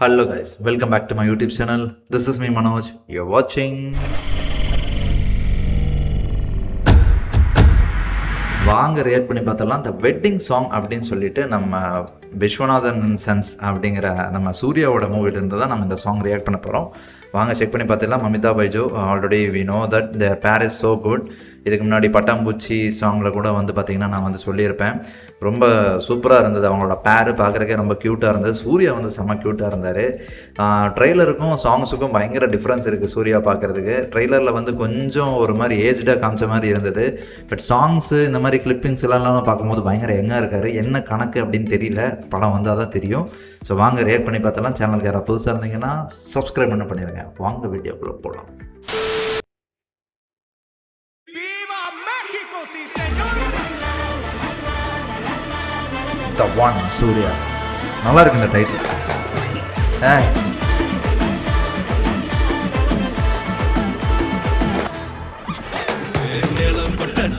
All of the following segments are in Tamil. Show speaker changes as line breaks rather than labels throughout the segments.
Hello guys, welcome back to my YouTube channel. This is me Manoj. You're watching வாங்க ரியாக்ட் பண்ணி பார்த்தலாம். இந்த வெட்டிங் சாங் அப்படின்னு சொல்லிட்டு நம்ம விஸ்வநாதன் சன்ஸ் அப்படிங்கிற நம்ம சூர்யாவோட மூவிலிருந்து தான் நம்ம இந்த சாங் ரியாக்ட் பண்ண போகிறோம். வாங்க செக் பண்ணி பார்த்துக்கலாம். Mamitha Bijo already we know that தேர் பேர் இஸ் ஸோ குட். இதுக்கு முன்னாடி பட்டாம்பூச்சி சாங்கில் கூட வந்து பார்த்திங்கன்னா நான் வந்து சொல்லியிருப்பேன், ரொம்ப சூப்பராக இருந்தது. அவங்களோட பேரு பார்க்குறக்கே ரொம்ப க்யூட்டாக இருந்தது. சூர்யா வந்து செம்ம க்யூட்டாக இருந்தார். ட்ரெய்லருக்கும் சாங்ஸுக்கும் பயங்கர டிஃப்ரென்ஸ் இருக்குது சூர்யா பார்க்குறதுக்கு. ட்ரெய்லரில் வந்து கொஞ்சம் ஒரு மாதிரி ஏஜ்டாக காமிச்ச மாதிரி இருந்தது. பட் சாங்ஸு இந்த மாதிரி கிளிப்பிங்ஸ் எல்லாம் பார்க்கும்போது பயங்கர யங்காக இருக்கார். என்ன கணக்கு அப்படின்னு தெரியல, படம் வந்தால் தான் தெரியும். ஸோ வாங்க ரியாக்ட் பண்ணி பார்த்தலாம். சேனலுக்கு யாராவது புதுசாக இருந்தீங்கன்னா சப்ஸ்கிரைப் பண்ண பண்ணிடுங்க. வாங்க வீடியோக்குள்ளே போகலாம். The One சூர்யா, நல்லா இருக்கு இந்த டைட்டில்.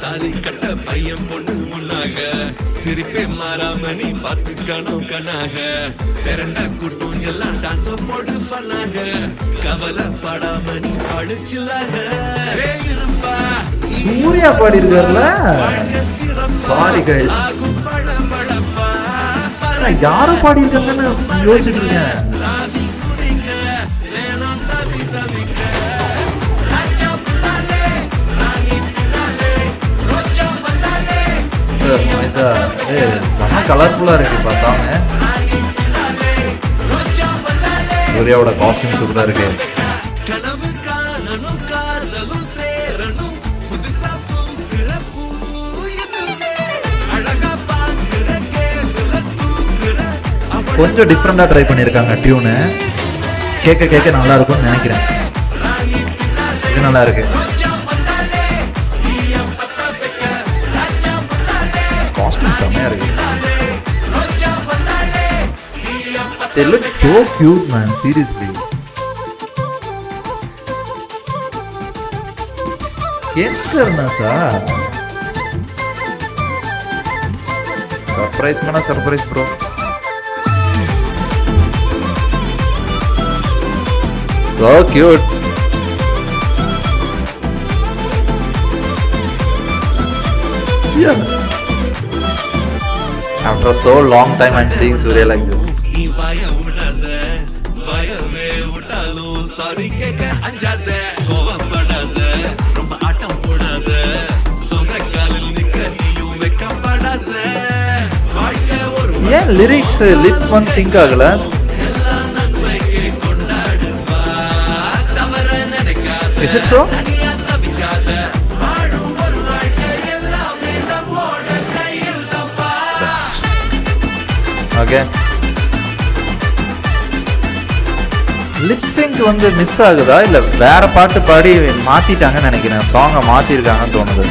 தாலி கட்ட பையன் பொண்ணு முன்னாக சிரிப்பே மாறாம நீ பாத்துக்கணும் கண்ணாக திரண்ட கூட்டம் எல்லாம் டான்ஸ் போடு பண்ணாங்க கவலைப்படாம நீ அழிச்சுலாக இருப்பா.
சூர்யா பாடி இருக்காருல. சாரி கைஸ், யாரும் பாடி இருக்காங்கன்னு யோசிச்சுட்டு இருக்கேன். செம்ம கலர்ஃபுல்லா இருக்குப்பா சாங். சூர்யாவோட காஸ்டியூம் சூப்பரா இருக்கு. கொஞ்சம் டிஃப்ரெண்டா ட்ரை பண்ணியிருக்காங்க டியூனு. கேட்க கேட்க நல்லா இருக்கும்னு நினைக்கிறேன். இது நல்லா இருக்கு. காஸ்டியூம் செம்மையா இருக்கு. They look so cute man, seriously. क्या करना सार? सरप्राइज मना surprise bro. So cute. Yeah. After so long time I'm seeing Surya like this. Yeah, lyrics lip one sync agala. Is it so? Okay. Lip sync வந்து மிஸ் ஆகுதா இல்ல வேற பாட்டு பாடி மாத்திட்டாங்கன்னு நினைக்கிறேன். சாங்கை மாத்திருக்காங்கன்னு தோணுது.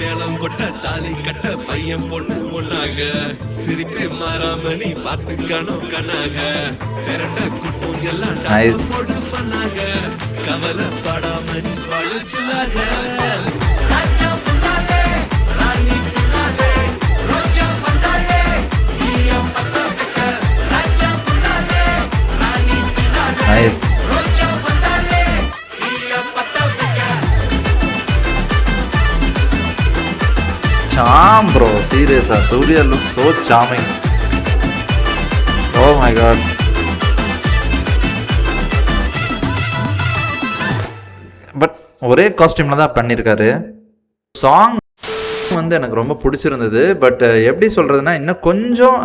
மேளம் கொட்ட தாலி கட்ட பையன் பொண்ணு ஒன்னாக சிரிப்பே மாறாம நீ பாத்துக்கணும் கண்ணாக திரண்ட கூட்டம் எல்லாம் டான்ஸ் போடு பண்ணாங்க கவலைப்படாம நீ அழிச்சுலாக.
Nice. Charm bro, seriously, Surya looks so charming. Oh my god. But ஒரே காஸ்டியூம்ல தான் பண்ணியிருக்காரு. சாங் வந்து எனக்கு ரொம்ப பிடிச்சிருந்தது. பட் எப்படி சொல்கிறதுனா இன்னும் கொஞ்சம்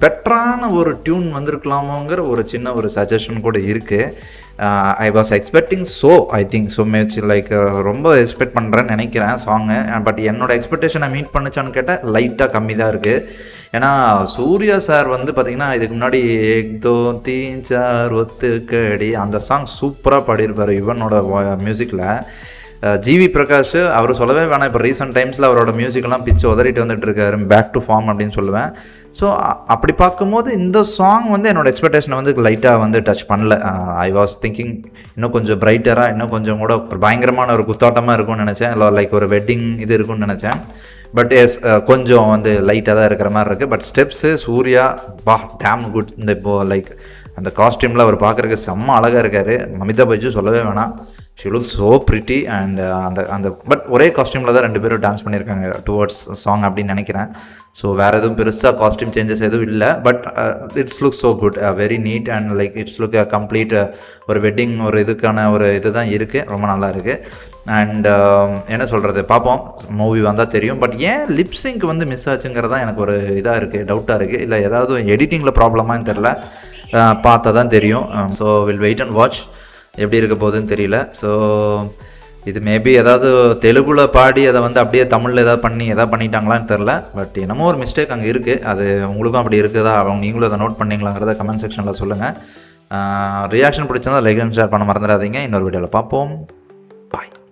பெட்டரான ஒரு டியூன் வந்திருக்கலாமோங்கிற ஒரு சின்ன ஒரு சஜஷன் கூட இருக்குது. I was expecting I think so much like ரொம்ப எக்ஸ்பெக்ட் பண்ணுறேன்னு நினைக்கிறேன் சாங்கு. பட் என்னோடய எக்ஸ்பெக்டேஷனை மீட் பண்ணிச்சான்னு கேட்டால் லைட்டாக கம்மி தான் இருக்குது. ஏன்னா சூர்யா சார் வந்து பார்த்திங்கன்னா இதுக்கு முன்னாடி ஏக் தோ தீன் சார் ஒத்துக்கடி அந்த சாங் சூப்பராக பாடியிருப்பார் இவனோட மியூசிக்கில். ஜிவி பிரகாஷ் அவர் சொல்லவே வேணாம். இப்போ ரீசெண்ட் டைம்ஸில் அவரோட மியூசிக்கெல்லாம் பிச்சு உதறிட்டு வந்துட்டு இருக்காரு. பேக் டு ஃபார்ம் அப்படின்னு சொல்லுவேன். ஸோ அப்படி பார்க்கும்போது இந்த சாங் வந்து என்னோடய எக்ஸ்பெக்டேஷனை வந்து லைட்டாக வந்து டச் பண்ணல. ஐ வாஸ் திங்கிங் இன்னும் கொஞ்சம் பிரைட்டராக இன்னும் கொஞ்சம் கூட பயங்கரமான ஒரு குத்தாட்டமாக இருக்கும்னு நினச்சேன். இல்லை லைக் ஒரு வெட்டிங் இது இருக்கும்னு நினச்சேன். பட் எஸ் கொஞ்சம் வந்து லைட்டாக தான் இருக்கிற மாதிரி இருக்குது. But steps Surya damn good. இந்த இப்போது லைக் அந்த காஸ்டியூமில் அவர் பார்க்குறதுக்கு செம்ம அழகாக இருக்கார். மமிதா பைஜு சொல்லவே வேணாம், she looks so pretty. And அந்த பட் ஒரே காஸ்டியூமில் தான் 2 பேரும் டான்ஸ் பண்ணியிருக்காங்க டுவர்ட்ஸ் சாங் அப்படின்னு நினைக்கிறேன். ஸோ வேறு எதுவும் பெருசாக காஸ்டியூம் சேஞ்சஸ் எதுவும் இல்லை. But it's look so good, very neat and like it's look complete ஒரு வெட்டிங் ஒரு இதுக்கான ஒரு இது தான் இருக்குது. ரொம்ப நல்லா இருக்குது. அண்ட் என்ன சொல்கிறது, பார்ப்போம், மூவி வந்தால் தெரியும். பட் ஏன் லிப்ஸிங்க் வந்து மிஸ் ஆச்சுங்கிறது தான் எனக்கு ஒரு இதாக இருக்குது, டவுட்டாக இருக்குது. இல்லை ஏதாவது எடிட்டிங்கில் ப்ராப்ளமானு தெரில, பார்த்தா தான் தெரியும். So will wait and watch, எப்படி இருக்க போகுதுன்னு தெரியல. ஸோ இது மேபி ஏதாவது தெலுங்குல பாடி அதை வந்து அப்படியே தமிழில் ஏதாவது பண்ணிட்டாங்களான்னு தெரில. பட் என்னமோ ஒரு மிஸ்டேக் அங்கே இருக்குது. அது உங்களுக்கும் அப்படி இருக்குதா, நீங்களும் அதை நோட் பண்ணிங்களாங்கிறத கமெண்ட் செக்ஷனில் சொல்லுங்கள். ரியாக்ஷன் பிடிச்சிருந்தா லைக் அண்ட் ஷேர் பண்ண மறந்துடாதீங்க. இன்னொரு வீடியோவில் பார்ப்போம்.